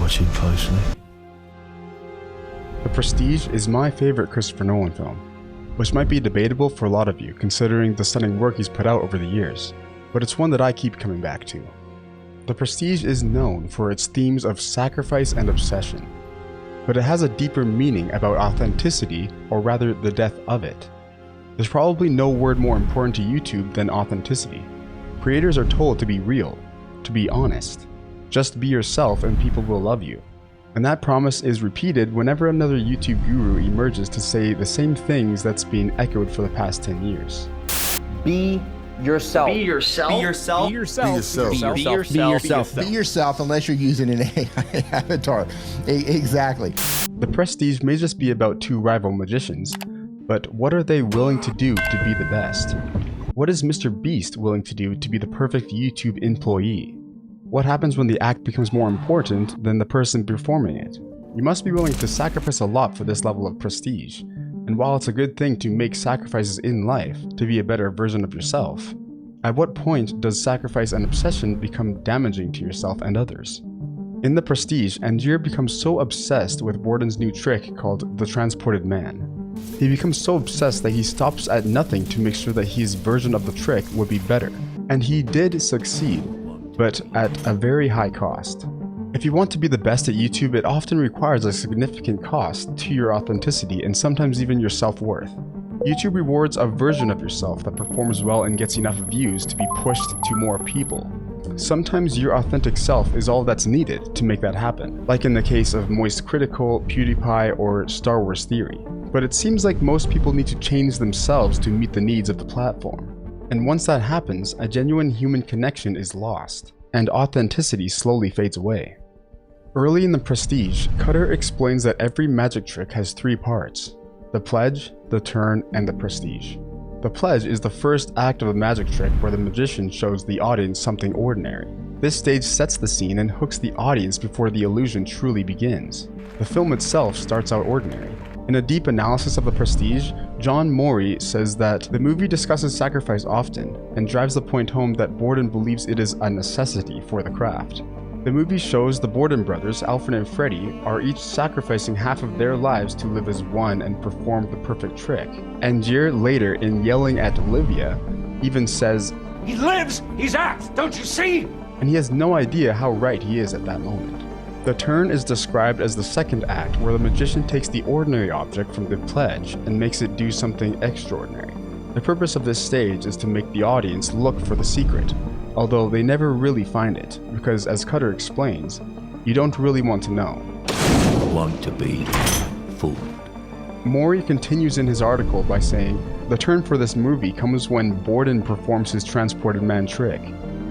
watching closely. The Prestige is my favorite Christopher Nolan film, which might be debatable for a lot of you considering the stunning work he's put out over the years, but it's one that I keep coming back to. The Prestige is known for its themes of sacrifice and obsession, but it has a deeper meaning about authenticity, or rather the death of it. There's probably no word more important to YouTube than authenticity. Creators are told to be real, to be honest. Just be yourself and people will love you. And that promise is repeated whenever another YouTube guru emerges to say the same things that's been echoed for the past 10 years. Be yourself. Be yourself. Be yourself. Be yourself. Be yourself. Be yourself. Be yourself unless you're using an AI avatar. Exactly. The Prestige may just be about two rival magicians, but what are they willing to do to be the best? What is Mr. Beast willing to do to be the perfect YouTube employee? What happens when the act becomes more important than the person performing it? You must be willing to sacrifice a lot for this level of prestige. And while it's a good thing to make sacrifices in life to be a better version of yourself, at what point does sacrifice and obsession become damaging to yourself and others? In The Prestige, Angier becomes so obsessed with Borden's new trick called the Transported Man. He becomes so obsessed that he stops at nothing to make sure that his version of the trick would be better. And he did succeed, but at a very high cost. If you want to be the best at YouTube, it often requires a significant cost to your authenticity and sometimes even your self-worth. YouTube rewards a version of yourself that performs well and gets enough views to be pushed to more people. Sometimes your authentic self is all that's needed to make that happen, like in the case of Moist Critical, PewDiePie, or Star Wars Theory. But it seems like most people need to change themselves to meet the needs of the platform. And once that happens, a genuine human connection is lost, and authenticity slowly fades away. Early in The Prestige, Cutter explains that every magic trick has three parts: the pledge, the turn, and the prestige. The pledge is the first act of a magic trick where the magician shows the audience something ordinary. This stage sets the scene and hooks the audience before the illusion truly begins. The film itself starts out ordinary. In a deep analysis of The Prestige, John Morey says that the movie discusses sacrifice often and drives the point home that Borden believes it is a necessity for the craft. The movie shows the Borden brothers, Alfred and Freddy, are each sacrificing half of their lives to live as one and perform the perfect trick. Angier later, in Yelling at Olivia, even says, "He lives! He's act! Don't you see?" And he has no idea how right he is at that moment. The turn is described as the second act, where the magician takes the ordinary object from the pledge and makes it do something extraordinary. The purpose of this stage is to make the audience look for the secret, although they never really find it, because as Cutter explains, you don't really want to know. Want to be fooled. Morey continues in his article by saying, the turn for this movie comes when Borden performs his Transported Man trick.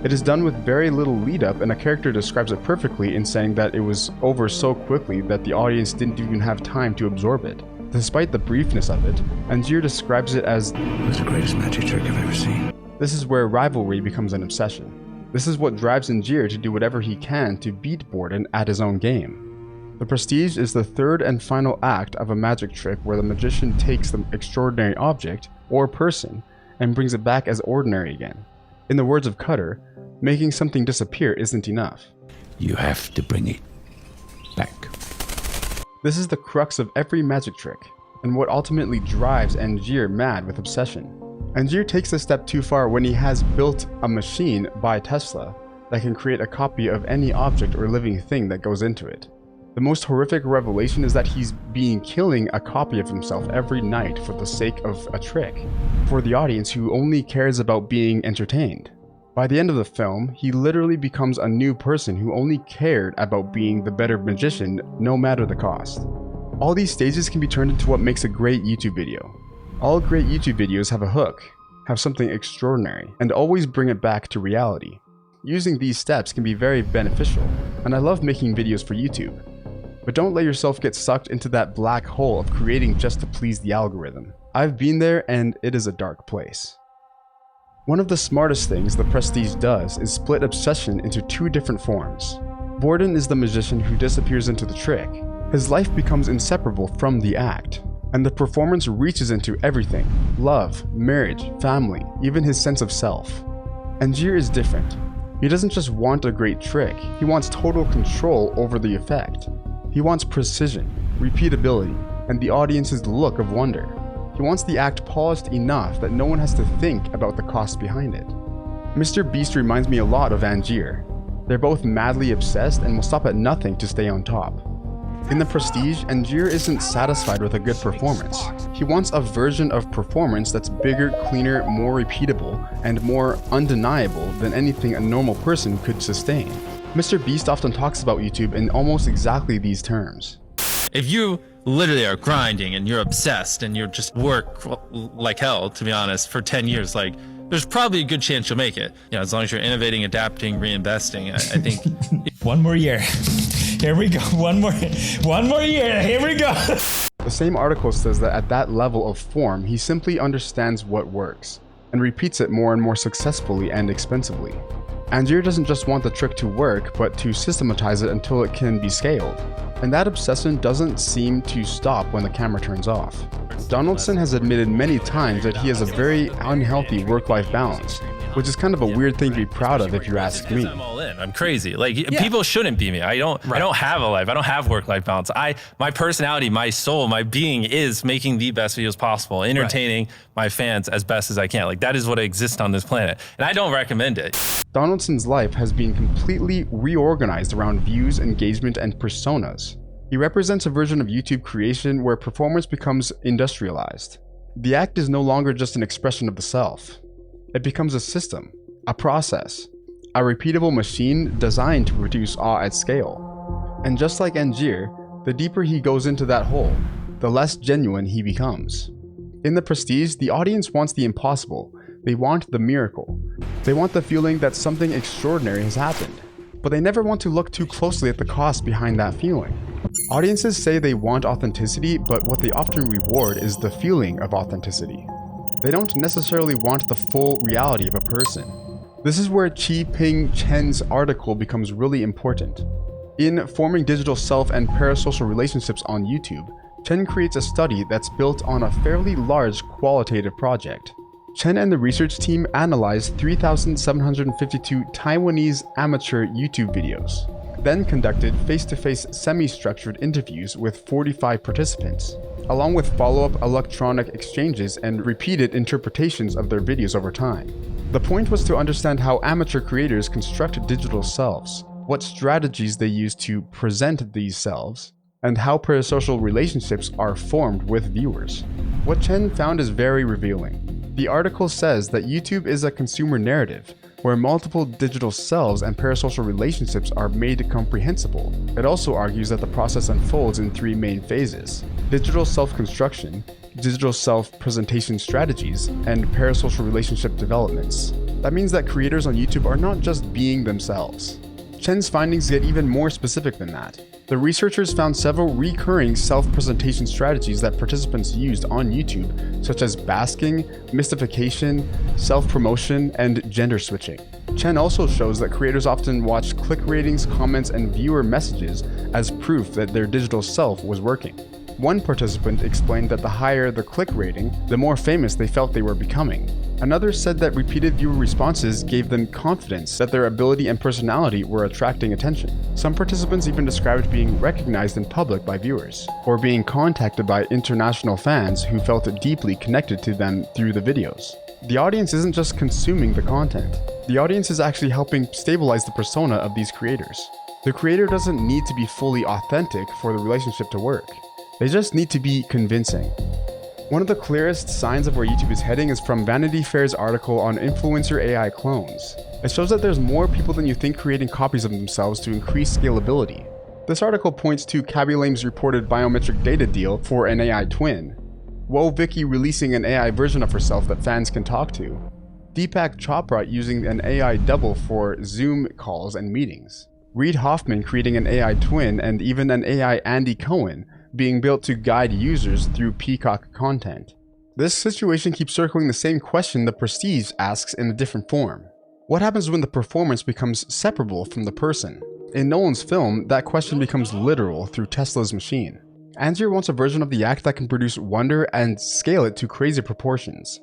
It is done with very little lead up, and a character describes it perfectly in saying that it was over so quickly that the audience didn't even have time to absorb it. Despite the briefness of it, Angier describes it as, It was the greatest magic trick I've ever seen. This is where rivalry becomes an obsession. This is what drives Angier to do whatever he can to beat Borden at his own game. The Prestige is the third and final act of a magic trick where the magician takes the extraordinary object, or person, and brings it back as ordinary again. In the words of Cutter, making something disappear isn't enough. You have to bring it back. This is the crux of every magic trick, and what ultimately drives Angier mad with obsession. Angier takes a step too far when he has built a machine by Tesla that can create a copy of any object or living thing that goes into it. The most horrific revelation is that he's killing a copy of himself every night for the sake of a trick, for the audience who only cares about being entertained. By the end of the film, he literally becomes a new person who only cared about being the better magician no matter the cost. All these stages can be turned into what makes a great YouTube video. All great YouTube videos have a hook, have something extraordinary, and always bring it back to reality. Using these steps can be very beneficial, and I love making videos for YouTube. But don't let yourself get sucked into that black hole of creating just to please the algorithm. I've been there, and it is a dark place. One of the smartest things The Prestige does is split obsession into two different forms. Borden is the magician who disappears into the trick. His life becomes inseparable from the act, and the performance reaches into everything: love, marriage, family, even his sense of self. Angier is different. He doesn't just want a great trick, he wants total control over the effect. He wants precision, repeatability, and the audience's look of wonder. He wants the act polished enough that no one has to think about the cost behind it. Mr. Beast reminds me a lot of Angier. They're both madly obsessed and will stop at nothing to stay on top. In The Prestige, Angier isn't satisfied with a good performance. He wants a version of performance that's bigger, cleaner, more repeatable, and more undeniable than anything a normal person could sustain. Mr. Beast often talks about YouTube in almost exactly these terms. If you literally are grinding and you're obsessed and you just work like hell, to be honest, for 10 years, like, there's probably a good chance you'll make it. You know, as long as you're innovating, adapting, reinvesting, I think. One more year. Here we go. One more year. Here we go. The same article says that at that level of form, he simply understands what works and repeats it more and more successfully and expensively. Angier doesn't just want the trick to work, but to systematize it until it can be scaled. And that obsession doesn't seem to stop when the camera turns off. Donaldson has admitted many times that he has a very unhealthy work-life balance, which is kind of a weird thing to be proud of if you ask me. I'm all in. I'm crazy. Like, people shouldn't be me. I don't have a life. I don't have work-life balance. My personality, my soul, my being is making the best videos possible, entertaining my fans as best as I can. Like, that is what exists on this planet. And I don't recommend it. Donaldson's life has been completely reorganized around views, engagement, and personas. He represents a version of YouTube creation where performance becomes industrialized. The act is no longer just an expression of the self. It becomes a system, a process, a repeatable machine designed to produce awe at scale. And just like Angier, the deeper he goes into that hole, the less genuine he becomes. In The Prestige, the audience wants the impossible. They want the miracle. They want the feeling that something extraordinary has happened. But they never want to look too closely at the cost behind that feeling. Audiences say they want authenticity, but what they often reward is the feeling of authenticity. They don't necessarily want the full reality of a person. This is where Chi-Ping Chen's article becomes really important. In Forming Digital Self and Parasocial Relationships on YouTube, Chen creates a study that's built on a fairly large qualitative project. Chen and the research team analyzed 3,752 Taiwanese amateur YouTube videos, then conducted face-to-face semi-structured interviews with 45 participants, along with follow-up electronic exchanges and repeated interpretations of their videos over time. The point was to understand how amateur creators construct digital selves, what strategies they use to present these selves, and how parasocial relationships are formed with viewers. What Chen found is very revealing. The article says that YouTube is a consumer narrative, where multiple digital selves and parasocial relationships are made comprehensible. It also argues that the process unfolds in three main phases: digital self-construction, digital self-presentation strategies, and parasocial relationship developments. That means that creators on YouTube are not just being themselves. Chen's findings get even more specific than that. The researchers found several recurring self-presentation strategies that participants used on YouTube, such as basking, mystification, self-promotion, and gender switching. Chen also shows that creators often watched click ratings, comments, and viewer messages as proof that their digital self was working. One participant explained that the higher the click rating, the more famous they felt they were becoming. Another said that repeated viewer responses gave them confidence that their ability and personality were attracting attention. Some participants even described being recognized in public by viewers, or being contacted by international fans who felt deeply connected to them through the videos. The audience isn't just consuming the content. The audience is actually helping stabilize the persona of these creators. The creator doesn't need to be fully authentic for the relationship to work. They just need to be convincing. One of the clearest signs of where YouTube is heading is from Vanity Fair's article on influencer AI clones. It shows that there's more people than you think creating copies of themselves to increase scalability. This article points to Kaby Lame's reported biometric data deal for an AI twin, Vicky releasing an AI version of herself that fans can talk to, Deepak Chopra using an AI double for Zoom calls and meetings, Reid Hoffman creating an AI twin, and even an AI Andy Cohen being built to guide users through Peacock content. This situation keeps circling the same question The Prestige asks in a different form. What happens when the performance becomes separable from the person? In Nolan's film, that question becomes literal through Tesla's machine. Angier wants a version of the act that can produce wonder and scale it to crazy proportions.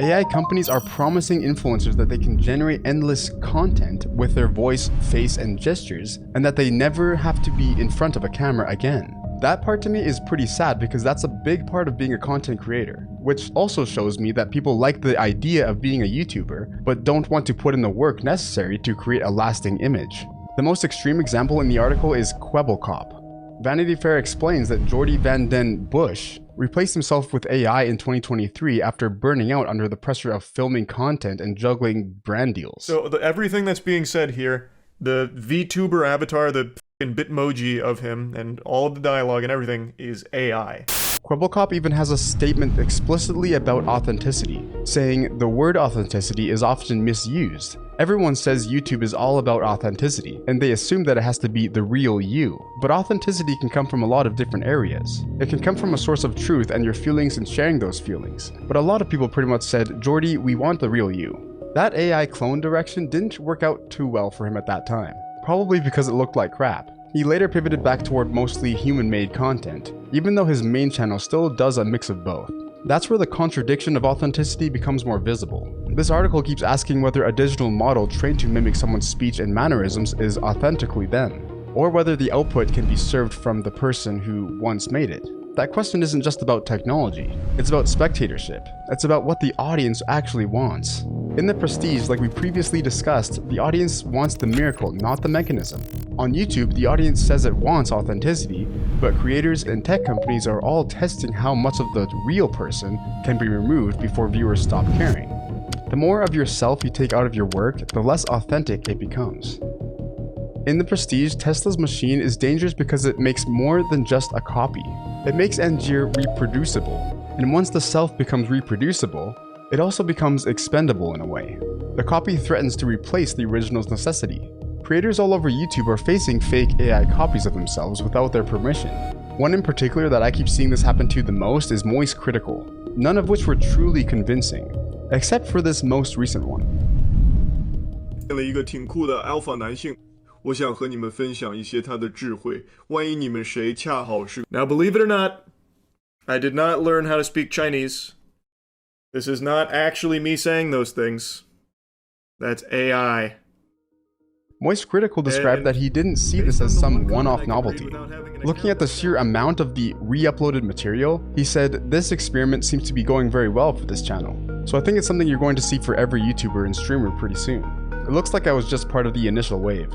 AI companies are promising influencers that they can generate endless content with their voice, face, and gestures, and that they never have to be in front of a camera again. That part to me is pretty sad because that's a big part of being a content creator, which also shows me that people like the idea of being a YouTuber, but don't want to put in the work necessary to create a lasting image. The most extreme example in the article is Kwebbelkop. Vanity Fair explains that Jordy Van Den Bush replaced himself with AI in 2023 after burning out under the pressure of filming content and juggling brand deals. So everything that's being said here, the VTuber avatar, the fucking Bitmoji of him, and all of the dialogue and everything is AI. Kwebbelkop even has a statement explicitly about authenticity, saying the word authenticity is often misused. Everyone says YouTube is all about authenticity, and they assume that it has to be the real you. But authenticity can come from a lot of different areas. It can come from a source of truth and your feelings and sharing those feelings. But a lot of people pretty much said, Jordy, we want the real you. That AI clone direction didn't work out too well for him at that time, probably because it looked like crap. He later pivoted back toward mostly human-made content, even though his main channel still does a mix of both. That's where the contradiction of authenticity becomes more visible. This article keeps asking whether a digital model trained to mimic someone's speech and mannerisms is authentically them, or whether the output can be served from the person who once made it. That question isn't just about technology, it's about spectatorship. It's about what the audience actually wants. In The Prestige, like we previously discussed, the audience wants the miracle, not the mechanism. On YouTube, the audience says it wants authenticity, but creators and tech companies are all testing how much of the real person can be removed before viewers stop caring. The more of yourself you take out of your work, the less authentic it becomes. In The Prestige, Tesla's machine is dangerous because it makes more than just a copy. It makes Angier reproducible, and once the self becomes reproducible, it also becomes expendable in a way. The copy threatens to replace the original's necessity. Creators all over YouTube are facing fake AI copies of themselves without their permission. One in particular that I keep seeing this happen to the most is Moist Critical, none of which were truly convincing, except for this most recent one. 了一个挺酷的 alpha 男性，我想和你们分享一些他的智慧，万一你们谁恰好是 Now, believe it or not, I did not learn how to speak Chinese. This is not actually me saying those things. That's AI. Moist Critical described that he didn't see this as some one-off novelty. Looking at the sheer amount of the re-uploaded material, he said, this experiment seems to be going very well for this channel. So I think it's something you're going to see for every YouTuber and streamer pretty soon. It looks like I was just part of the initial wave.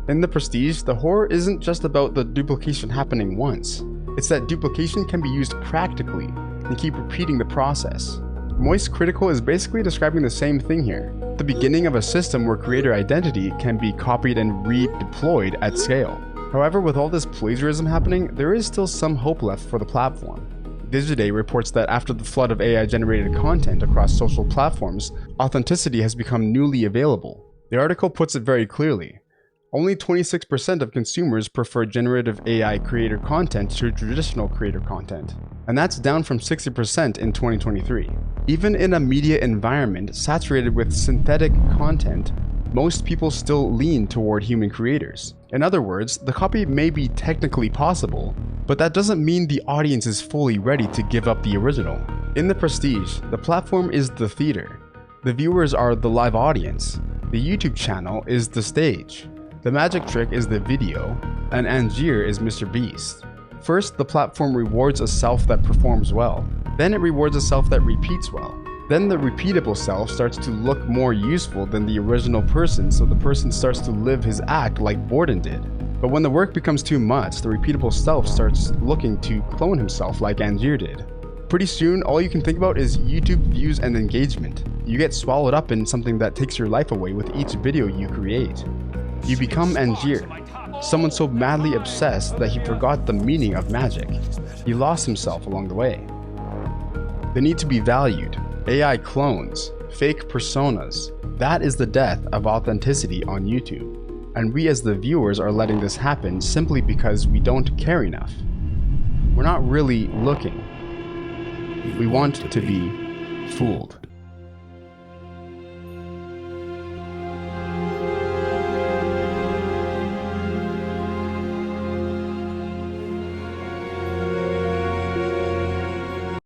In The Prestige, the horror isn't just about the duplication happening once. It's that duplication can be used practically and keep repeating the process. Moist Critical is basically describing the same thing here. The beginning of a system where creator identity can be copied and redeployed at scale. However, with all this plagiarism happening, there is still some hope left for the platform. Digiday reports that after the flood of AI-generated content across social platforms, authenticity has become newly available. The article puts it very clearly. Only 26% of consumers prefer generative AI creator content to traditional creator content, and that's down from 60% in 2023. Even in a media environment saturated with synthetic content, most people still lean toward human creators. In other words, the copy may be technically possible, but that doesn't mean the audience is fully ready to give up the original. In The Prestige, the platform is the theater. The viewers are the live audience. The YouTube channel is the stage. The magic trick is the video, and Angier is Mr. Beast. First, the platform rewards a self that performs well. Then it rewards a self that repeats well. Then the repeatable self starts to look more useful than the original person, so the person starts to live his act like Borden did. But when the work becomes too much, the repeatable self starts looking to clone himself like Angier did. Pretty soon, all you can think about is YouTube views and engagement. You get swallowed up in something that takes your life away with each video you create. You become Angier, someone so madly obsessed that he forgot the meaning of magic. He lost himself along the way. The need to be valued, AI clones, fake personas, that is the death of authenticity on YouTube. And we as the viewers are letting this happen simply because we don't care enough. We're not really looking. We want to be fooled.